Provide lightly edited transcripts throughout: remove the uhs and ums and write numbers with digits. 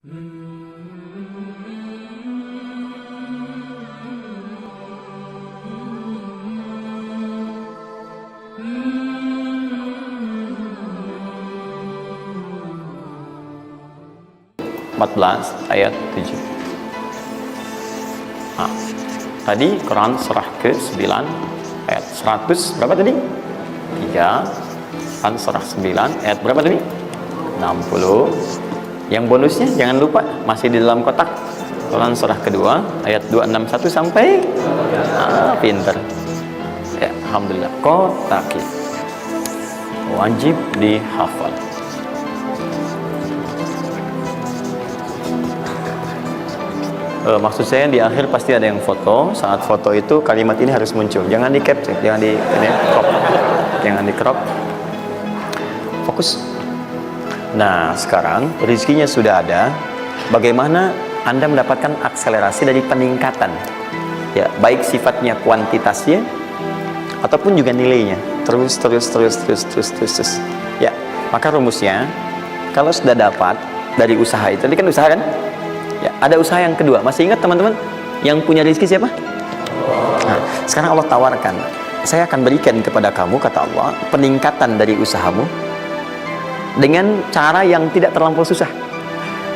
ayat 7. Tadi Quran surah ke-9 ayat 100 berapa tadi? 3. Quran surah 9 ayat berapa tadi? 60. Yang bonusnya jangan lupa masih di dalam kotak. Quran surah kedua ayat 261 sampai pinter. Ya, alhamdulillah, kotak wajib dihafal. Maksud saya di akhir pasti ada yang foto. Saat foto itu kalimat ini harus muncul. Jangan di capture, jangan di crop. Jangan di crop. Fokus. Nah, sekarang rezekinya sudah ada. Bagaimana Anda mendapatkan akselerasi dari peningkatan? Ya, baik sifatnya kuantitasnya ataupun juga nilainya. Terus. Ya, maka rumusnya kalau sudah dapat dari usaha itu, tadi kan usaha kan? Ya, ada usaha yang kedua. Masih ingat teman-teman yang punya rezeki siapa? Nah, sekarang Allah tawarkan, saya akan berikan kepada kamu, kata Allah, peningkatan dari usahamu dengan cara yang tidak terlampau susah.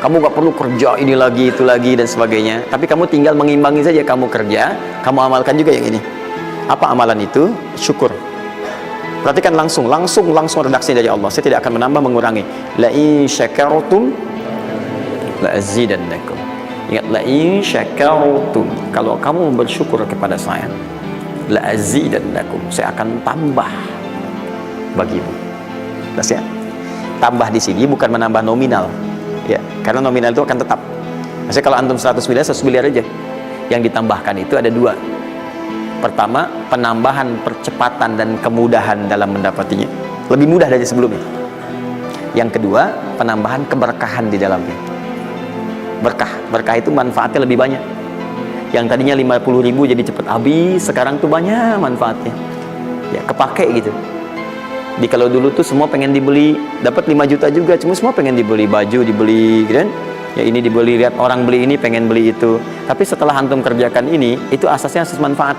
Kamu gak perlu kerja ini lagi, itu lagi, dan sebagainya. Tapi kamu tinggal mengimbangi saja. Kamu kerja, kamu amalkan juga yang ini. Apa amalan itu? Syukur. Perhatikan langsung redaksi dari Allah. Saya tidak akan menambah, mengurangi. La in syakartum la azidannakum. Ingat, la in syakartum, kalau kamu bersyukur kepada saya, la azidannakum, saya akan tambah bagimu. Jelas ya? Tambah di sini bukan menambah nominal, ya, karena nominal itu akan tetap. Maksudnya kalau antum 100 miliar, 100 miliar aja. Yang ditambahkan itu ada dua. Pertama, penambahan percepatan dan kemudahan dalam mendapatinya, lebih mudah dari sebelumnya. Yang kedua, penambahan keberkahan di dalamnya. Berkah itu manfaatnya lebih banyak. Yang tadinya 50.000 jadi cepat habis, sekarang tuh banyak manfaatnya. Ya, kepake gitu. Di kalau dulu tuh semua pengen dibeli, dapat 5 juta juga, cuma semua pengen dibeli baju, dibeli gitu kan? Ya, ini dibeli, lihat orang beli ini pengen beli itu. Tapi setelah antum kerjakan ini, itu asasnya asas manfaat.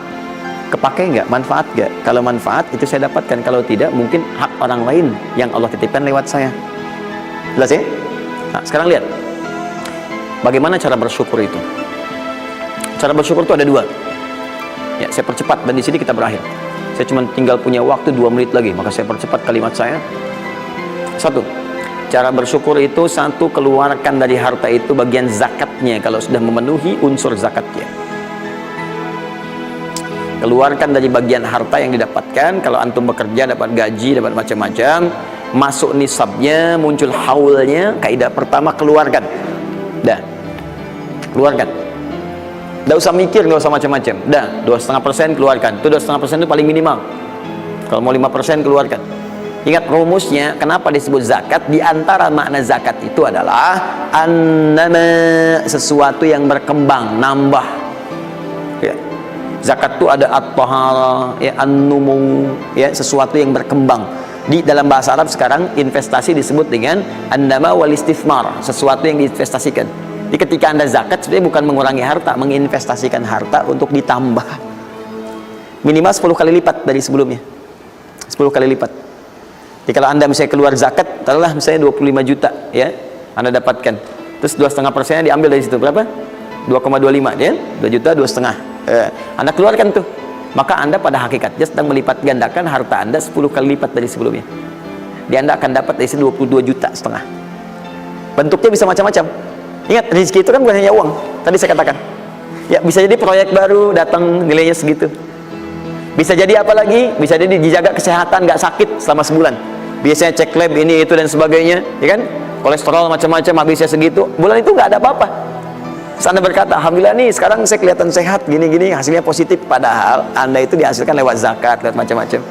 Kepake nggak? Manfaat nggak? Kalau manfaat itu saya dapatkan, kalau tidak mungkin hak orang lain yang Allah titipkan lewat saya. Jelas ya? Nah, sekarang lihat bagaimana cara bersyukur itu. Cara bersyukur itu ada dua. Ya, saya percepat dan di sini kita berakhir. Saya cuma tinggal punya waktu 2 menit lagi, maka saya percepat kalimat saya. 1. Cara bersyukur itu, 1, keluarkan dari harta itu bagian zakatnya kalau sudah memenuhi unsur zakatnya. Keluarkan dari bagian harta yang didapatkan. Kalau antum bekerja dapat gaji, dapat macam-macam, masuk nisabnya, muncul haulnya, kaidah pertama keluarkan. Dah, keluarkan. Nggak usah mikir, nggak usah macam-macam. Dah, 2,5% keluarkan. Itu 2,5% itu paling minimal. Kalau mau 5% keluarkan. Ingat rumusnya, kenapa disebut zakat? Di antara makna zakat itu adalah annama, sesuatu yang berkembang, nambah. Ya. Zakat itu ada at-tahara, ya, an-numu, ya, sesuatu yang berkembang. Di dalam bahasa Arab sekarang investasi disebut dengan annama wal istifmar, sesuatu yang diinvestasikan. Jadi ketika Anda zakat sebenarnya bukan mengurangi harta, menginvestasikan harta untuk ditambah. Minimal 10 kali lipat dari sebelumnya. 10 kali lipat. Jadi kalau Anda misalnya keluar zakat, taruhlah misalnya 25 juta, ya, Anda dapatkan. Terus 2,5% diambil dari situ, berapa? 2,25, ya? 2 juta, 2,5. Anda keluarkan tuh. Maka Anda pada hakikatnya sedang melipat gandakan harta Anda 10 kali lipat dari sebelumnya. Jadi Anda akan dapat dari situ 22,5 juta. Bentuknya bisa macam-macam. Ingat, rezeki itu kan bukan hanya uang. Tadi saya katakan, ya, bisa jadi proyek baru datang nilainya segitu. Bisa jadi apa lagi? Bisa jadi dijaga kesehatan, nggak sakit selama sebulan. Biasanya cek lab ini itu dan sebagainya, ya kan? Kolesterol macam-macam habisnya segitu. Bulan itu nggak ada apa-apa. Terus Anda berkata, alhamdulillah nih sekarang saya kelihatan sehat, gini-gini, hasilnya positif. Padahal Anda itu dihasilkan lewat zakat, lewat macam-macam.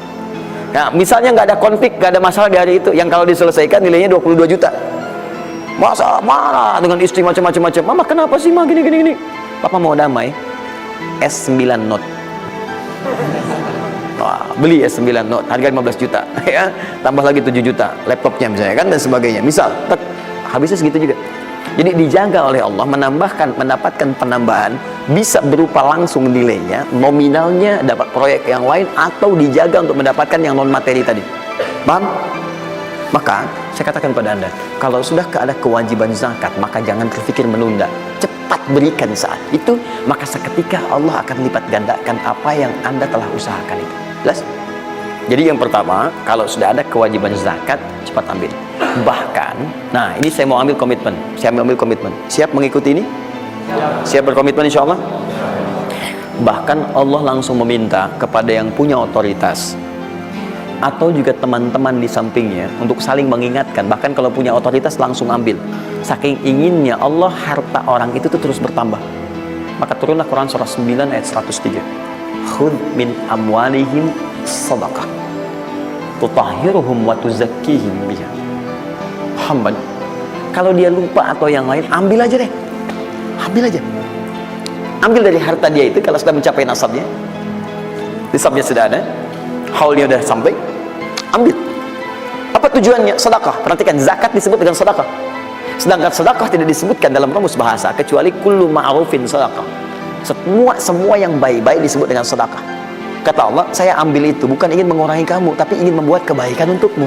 Nah, misalnya nggak ada konflik, nggak ada masalah di hari itu, yang kalau diselesaikan nilainya 22 juta. Masa marah dengan istri macam-macam. Mama kenapa sih, Ma, gini. Papa mau damai. S9 Note. Wah, beli S9 Note harga 15 juta, ya. Tambah lagi 7 juta laptopnya misalnya kan, dan sebagainya. Misal, habisnya segitu juga. Jadi dijaga oleh Allah, mendapatkan penambahan bisa berupa langsung nilainya, nominalnya dapat proyek yang lain, atau dijaga untuk mendapatkan yang non materi tadi. Paham? Maka saya katakan pada Anda, kalau sudah ada kewajiban zakat, maka jangan berpikir menunda, cepat berikan saat itu, maka seketika Allah akan lipat gandakan apa yang Anda telah usahakan itu. Jelas? Jadi yang pertama, kalau sudah ada kewajiban zakat, cepat ambil. Bahkan, nah ini saya mau ambil komitmen. Saya ambil komitmen. Siap mengikuti ini? Siap berkomitmen insya Allah? Bahkan Allah langsung meminta kepada yang punya otoritas atau juga teman-teman di sampingnya untuk saling mengingatkan. Bahkan kalau punya otoritas langsung ambil. Saking inginnya Allah harta orang itu tuh terus bertambah. Maka turunlah Quran surah 9 ayat 103. Khudh min amwalihim sadaqah tutahhiruhum wa tuzakkihim biha. Muhammad, kalau dia lupa atau yang lain, ambil aja deh. Ambil aja. Ambil dari harta dia itu kalau sudah mencapai nasabnya. Nisabnya sudah ada, haulnya sudah sampai, ambil. Apa tujuannya? Sedekah. Perhatikan, zakat disebut dengan sedekah. Sedangkan sedekah tidak disebutkan dalam rumus bahasa kecuali kullu ma'rufin sedekah. Semua yang baik-baik disebut dengan sedekah. Kata Allah, saya ambil itu bukan ingin mengurangi kamu, tapi ingin membuat kebaikan untukmu.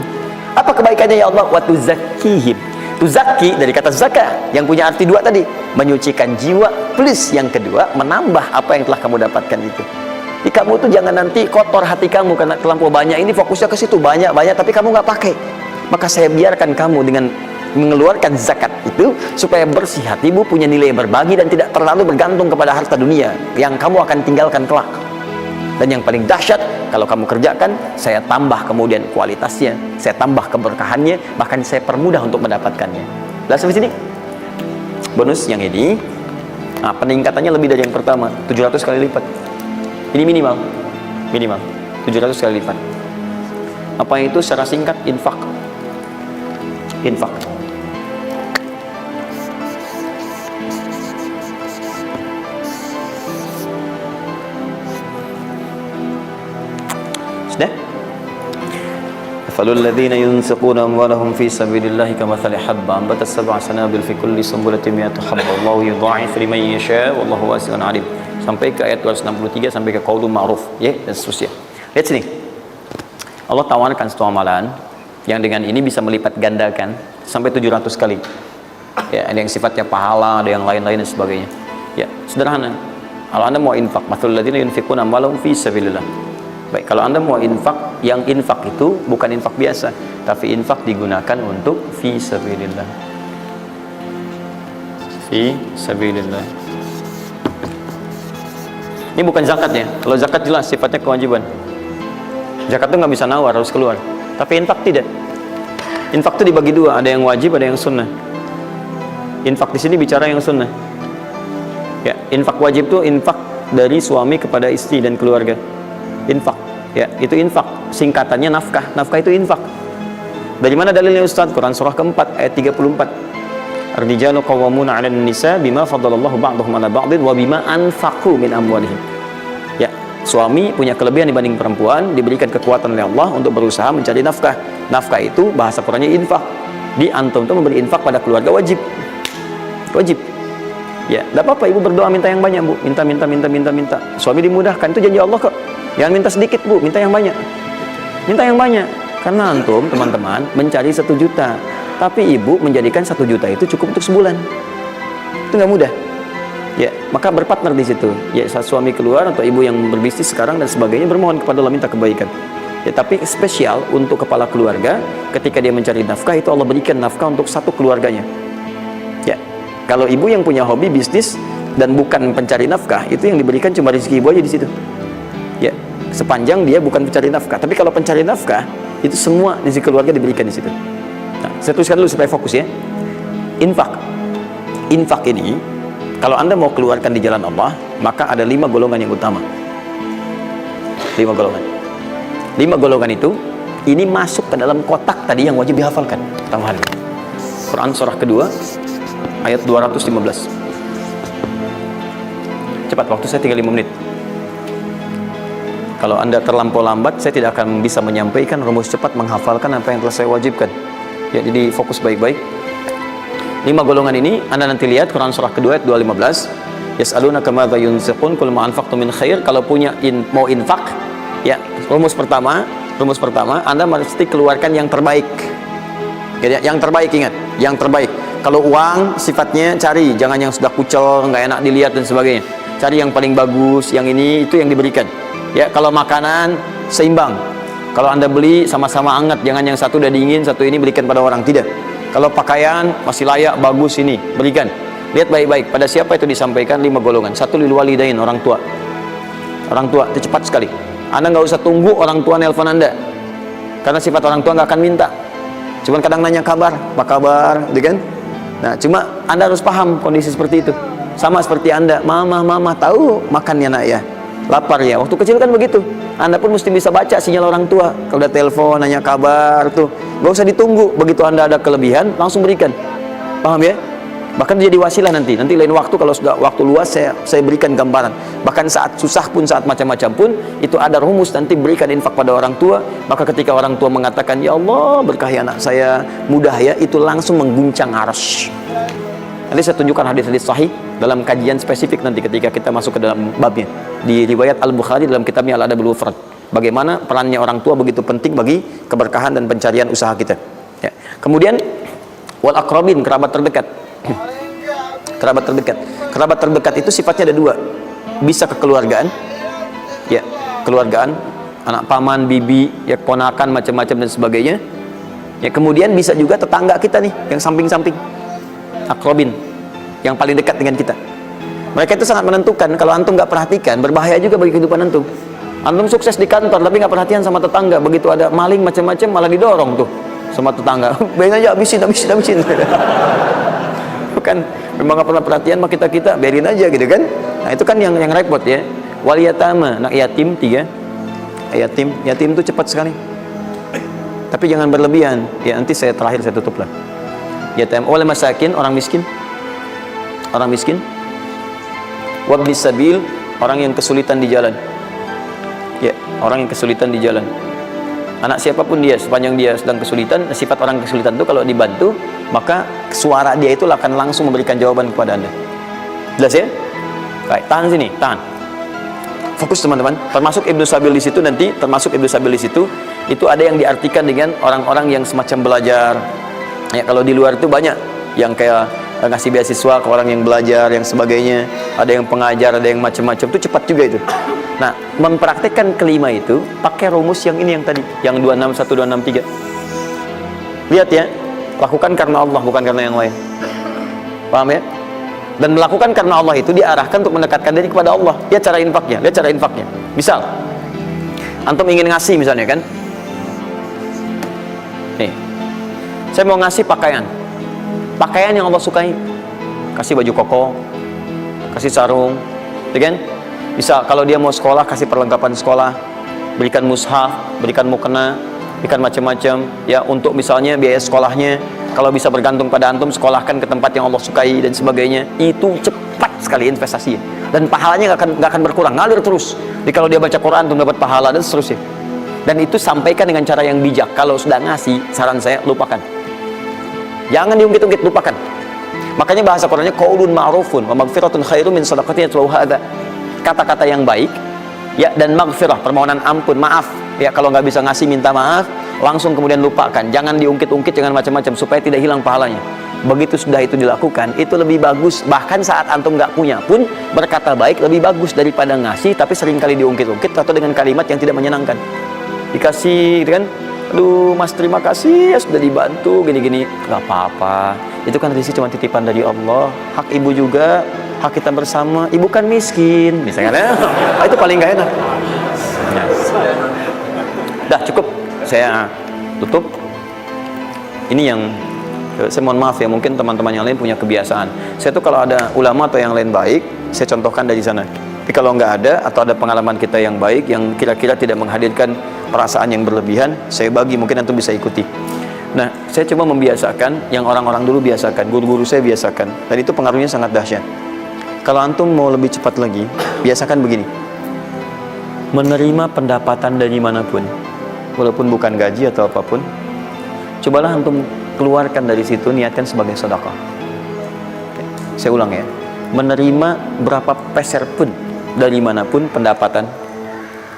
Apa kebaikannya ya Allah? Wa tuzakkihim. Tuzakki dari kata zakah yang punya arti dua tadi, menyucikan jiwa, plus yang kedua menambah apa yang telah kamu dapatkan itu. Jadi kamu tuh jangan nanti kotor hati kamu karena terlampau banyak ini, fokusnya ke situ banyak tapi kamu nggak pakai. Maka saya biarkan kamu dengan mengeluarkan zakat itu supaya bersih hatimu, punya nilai berbagi dan tidak terlalu bergantung kepada harta dunia yang kamu akan tinggalkan kelak. Dan yang paling dahsyat, kalau kamu kerjakan, saya tambah kemudian kualitasnya, saya tambah keberkahannya, bahkan saya permudah untuk mendapatkannya. Lihat sampai sini. Bonus yang ini, nah, peningkatannya lebih dari yang pertama, 700 kali lipat. Ini minimal 700 kali lipat. Apa itu secara singkat? Infak. Sudah? Falul ladzina yunfiquna amwalahum fi sabilillahi kamathali habba ambatat sab'a sanabil fi kulli sunbulatin mi'atu habba wallahu yudha'if liman yasha wallahu wasi'un 'alim. Sampai ke ayat 263 sampai ke qaulun ma'ruf, ya, dan seterusnya. Lihat sini. Allah tawarkan satu amalan yang dengan ini bisa melipat gandakan sampai 700 kali. Ya, ada yang sifatnya pahala, ada yang lain-lain dan sebagainya. Ya, sederhana. Kalau Anda mau infak, mathalul ladzina yunfiquna amwalahum fi sabilillah. Baik, kalau Anda mau infak, yang infak itu bukan infak biasa, tapi infak digunakan untuk fi sabilillah. Fi sabilillah. Ini bukan zakatnya. Kalau zakat jelas sifatnya kewajiban. Zakat itu nggak bisa nawar, harus keluar. Tapi infak tidak. Infak itu dibagi dua, ada yang wajib, ada yang sunnah. Infak di sini bicara yang sunnah. Ya, infak wajib itu infak dari suami kepada istri dan keluarga. Infak, ya, itu infak. Singkatannya nafkah. Nafkah itu infak. Dari mana dalilnya Ustaz? Quran surah keempat ayat 34. Ar-rijalu qawwamuna 'alan nisa bima faddalallahu ba'dahum 'ala ba'din wa bima anfaqu min amwalihim. Ya, suami punya kelebihan dibanding perempuan, diberikan kekuatan oleh Allah untuk berusaha mencari nafkah. Nafkah itu bahasa Qurannya infak. Di antum itu memberi infak pada keluarga wajib. Wajib. Ya, tidak apa-apa ibu berdoa minta yang banyak, Bu. Minta. Suami dimudahkan, itu janji Allah kok. Jangan minta sedikit, Bu, minta yang banyak. Minta yang banyak. Karena antum, teman-teman, mencari 1 juta. Tapi ibu menjadikan 1 juta itu cukup untuk sebulan. Itu nggak mudah. Ya, maka berpartner di situ. Ya, saat suami keluar atau ibu yang berbisnis sekarang dan sebagainya, bermohon kepada Allah minta kebaikan. Ya, tapi spesial untuk kepala keluarga, ketika dia mencari nafkah, itu Allah berikan nafkah untuk satu keluarganya. Ya, kalau ibu yang punya hobi bisnis dan bukan pencari nafkah, itu yang diberikan cuma rezeki ibu aja di situ. Ya, sepanjang dia bukan pencari nafkah. Tapi kalau pencari nafkah, itu semua rezeki keluarga diberikan di situ. Nah, saya tuliskan dulu supaya fokus ya. Infak ini, kalau Anda mau keluarkan di jalan Allah, maka ada 5 golongan yang utama. 5 golongan. 5 golongan itu, ini masuk ke dalam kotak tadi yang wajib dihafalkan. Tambahan. Quran surah kedua, ayat 215. Cepat, waktu saya tinggal 5 menit. Kalau Anda terlampau lambat, saya tidak akan bisa menyampaikan rumus cepat menghafalkan apa yang telah saya wajibkan. Ya, jadi fokus baik-baik. 5 golongan ini Anda nanti lihat Quran surah kedua ayat 215. Yas'alunaka madza yunfiqun qul ma anfaqtum min khair. Kalau punya mau infak, ya rumus pertama Anda mesti keluarkan yang terbaik. Ya, yang terbaik, ingat, yang terbaik. Kalau uang sifatnya cari, jangan yang sudah kucel, nggak enak dilihat dan sebagainya. Cari yang paling bagus, yang ini itu yang diberikan. Ya, kalau makanan seimbang. Kalau Anda beli sama-sama hangat, jangan yang satu udah dingin, satu ini berikan pada orang, tidak. Kalau pakaian masih layak, bagus, ini berikan. Lihat baik-baik pada siapa itu disampaikan 5 golongan. 1 lil walidain, orang tua. Orang tua itu cepat sekali. Anda nggak usah tunggu orang tua nelpon Anda, karena sifat orang tua nggak akan minta. Cuman kadang nanya kabar, apa kabar, gitu kan? Nah, cuma Anda harus paham kondisi seperti itu. Sama seperti Anda, mama tahu makannya nak ya, lapar ya. Waktu kecil kan begitu. Anda pun mesti bisa baca sinyal orang tua. Kalau udah telepon, nanya kabar tuh, gak usah ditunggu. Begitu Anda ada kelebihan, langsung berikan. Paham ya? Bahkan jadi wasilah nanti lain waktu kalau sudah waktu luas saya berikan gambaran. Bahkan saat susah pun, saat macam-macam pun, itu ada rumus, nanti berikan infak pada orang tua. Maka ketika orang tua mengatakan, ya Allah berkahi anak saya, mudah ya, itu langsung mengguncang arsy. Nanti saya tunjukkan hadis-hadis sahih dalam kajian spesifik nanti ketika kita masuk ke dalam babnya di riwayat Al-Bukhari dalam kitabnya Al-Adabul Mufrad. Bagaimana perannya orang tua begitu penting bagi keberkahan dan pencarian usaha kita. Ya. Kemudian wal aqrabin, kerabat terdekat. Kerabat terdekat itu sifatnya ada 2. Bisa kekeluargaan, ya, keluargaan, anak paman, bibi, ya, ponakan, macam-macam dan sebagainya. Ya, kemudian bisa juga tetangga kita nih, yang samping-samping, akrobin, yang paling dekat dengan kita. Mereka itu sangat menentukan. Kalau antum nggak perhatikan, berbahaya juga bagi kehidupan antum. Antum sukses di kantor, tapi nggak perhatian sama tetangga. Begitu ada maling macam-macam, malah didorong tuh sama tetangga. Biarin aja, habisin. Bukan, memang nggak pernah perhatian sama kita, biarin aja gitu kan. Nah itu kan yang repot ya. Wal yatama, anak yatim 3. Yatim itu cepat sekali. Tapi jangan berlebihan. Ya nanti saya tutup lah. Yatim, wal masakin, orang miskin. Wabnis sabil, orang yang kesulitan di jalan. Ya, orang yang kesulitan di jalan. Anak siapapun dia, sepanjang dia sedang kesulitan, sifat orang kesulitan itu kalau dibantu, maka suara dia itu akan langsung memberikan jawaban kepada Anda. Jelas ya? Baik, tahan sini, tahan. Fokus teman-teman. Termasuk Ibnu Sabil di situ nanti, itu ada yang diartikan dengan orang-orang yang semacam belajar. Ya, kalau di luar itu banyak yang kayak ngasih beasiswa ke orang yang belajar, yang sebagainya. Ada yang pengajar, ada yang macam-macam. Itu cepat juga itu. Nah, mempraktekkan kelima itu pakai rumus yang ini yang tadi, yang 261, 263. Lihat ya, lakukan karena Allah, bukan karena yang lain. Paham ya? Dan melakukan karena Allah itu diarahkan untuk mendekatkan diri kepada Allah. Lihat cara infaknya. Misal, antum ingin ngasih misalnya kan? Nih, saya mau ngasih pakaian yang Allah sukai. Kasih baju koko, kasih sarung, ya kan? Bisa kalau dia mau sekolah, kasih perlengkapan sekolah, berikan mushaf, berikan mukena, berikan macam-macam. Ya untuk misalnya biaya sekolahnya, kalau bisa bergantung pada antum, sekolahkan ke tempat yang Allah sukai dan sebagainya. Itu cepat sekali investasinya dan pahalanya nggak akan berkurang, ngalir terus. Jadi kalau dia baca Quran, antum dapat pahala dan seterusnya. Dan itu sampaikan dengan cara yang bijak. Kalau sudah ngasih, saran saya lupakan. Jangan diungkit-ungkit, lupakan. Makanya bahasa Qurannya qaulun ma'rufun wa maghfiratun khairum min shadaqatin yatba'uha adza. Kata-kata yang baik ya, dan maghfirah, permohonan ampun, maaf ya. Kalau nggak bisa ngasih, minta maaf, langsung kemudian lupakan. Jangan diungkit-ungkit, jangan macam-macam, supaya tidak hilang pahalanya. Begitu sudah itu dilakukan, itu lebih bagus. Bahkan saat antum nggak punya pun, berkata baik lebih bagus daripada ngasih tapi seringkali diungkit-ungkit atau dengan kalimat yang tidak menyenangkan. Dikasih gitu kan, aduh mas terima kasih ya sudah dibantu gini-gini. Nggak apa-apa, itu kan rezeki cuma titipan dari Allah. Hak ibu juga, hak kita bersama. Ibu kan miskin misalnya. Itu paling gak enak ya. Dah cukup, saya tutup. Ini yang saya mohon maaf ya, mungkin teman-teman yang lain punya kebiasaan. Saya tuh kalau ada ulama atau yang lain baik, saya contohkan dari sana. Tapi kalau nggak ada, atau ada pengalaman kita yang baik yang kira-kira tidak menghadirkan perasaan yang berlebihan, saya bagi, mungkin antum bisa ikuti. Nah, saya coba membiasakan yang orang-orang dulu biasakan, guru-guru saya biasakan, dan itu pengaruhnya sangat dahsyat. Kalau antum mau lebih cepat lagi, biasakan begini. Menerima pendapatan dari manapun, walaupun bukan gaji atau apapun, cobalah antum keluarkan dari situ, niatkan sebagai sedekah. Saya ulang ya, menerima berapa peser pun dari manapun pendapatan,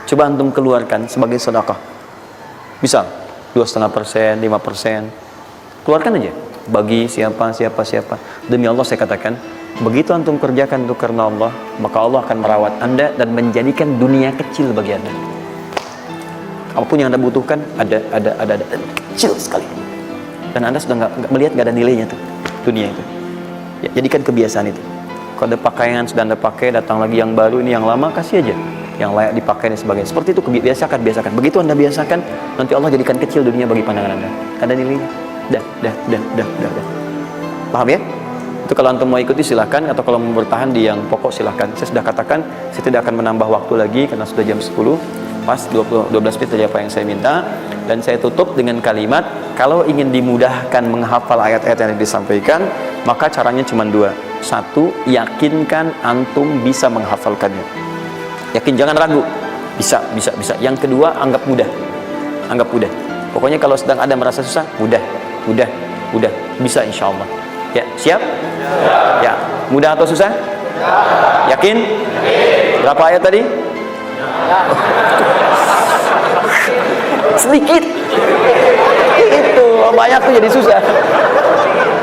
coba antum keluarkan sebagai sedekah. Misal 2,5%, 5%, keluarkan aja bagi siapa. Demi Allah saya katakan, begitu antum kerjakan itu karena Allah, maka Allah akan merawat anda dan menjadikan dunia kecil bagi anda. Apapun yang anda butuhkan ada kecil sekali, dan anda sudah nggak melihat, nggak ada nilainya tuh dunia itu. Ya, jadikan kebiasaan itu. Kalau ada pakaian sudah anda pakai, datang lagi yang baru, ini yang lama kasih aja yang layak dipakai dan sebagainya. Seperti itu, biasakan. Begitu anda biasakan, nanti Allah jadikan kecil dunia bagi pandangan anda. Ada nilainya. Dah. Paham ya? Itu kalau antum mau ikuti silahkan, atau kalau mau bertahan di yang pokok silahkan. Saya sudah katakan, saya tidak akan menambah waktu lagi karena sudah jam 10. Pas 12 menit dari apa yang saya minta. Dan saya tutup dengan kalimat, kalau ingin dimudahkan menghafal ayat-ayat yang disampaikan, maka caranya cuma dua. Satu, yakinkan antum bisa menghafalkannya. Yakin, jangan ragu. Bisa. Yang kedua, anggap mudah. Pokoknya kalau sedang ada merasa susah, mudah. Bisa insya Allah. Ya, siap? Ya. Mudah atau susah? Yakin? Berapa ayat tadi? Sedikit. Itu banyak tuh jadi susah.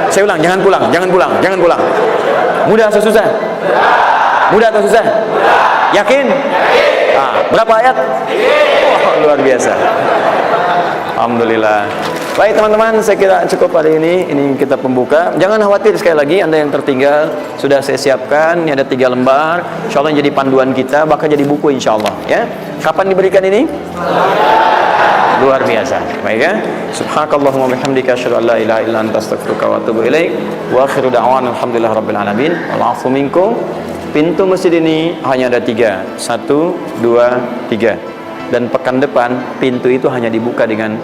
Saya ulang, jangan pulang. Mudah atau susah? Mudah atau susah? Yakin? Berapa ayat? Luar biasa. Alhamdulillah. Baik teman-teman, saya kira cukup hari ini. Ini kita pembuka. Jangan khawatir, sekali lagi anda yang tertinggal sudah saya siapkan. Ini ada 3 lembar. Insya Allah jadi panduan kita, bahkan jadi buku insya Allah. Ya. Kapan diberikan ini? Luar biasa. Baik ya. Subhanakallahumma bihamdika asyhadu an la ilaha illa anta astaghfiruka wa atubu ilaik. Wa akhiru da'wana alhamdulillahirabbil alamin. Wal 'afu minkum. Pintu masjid ini hanya ada 3. 1, 2, 3. Dan pekan depan pintu itu hanya dibuka dengan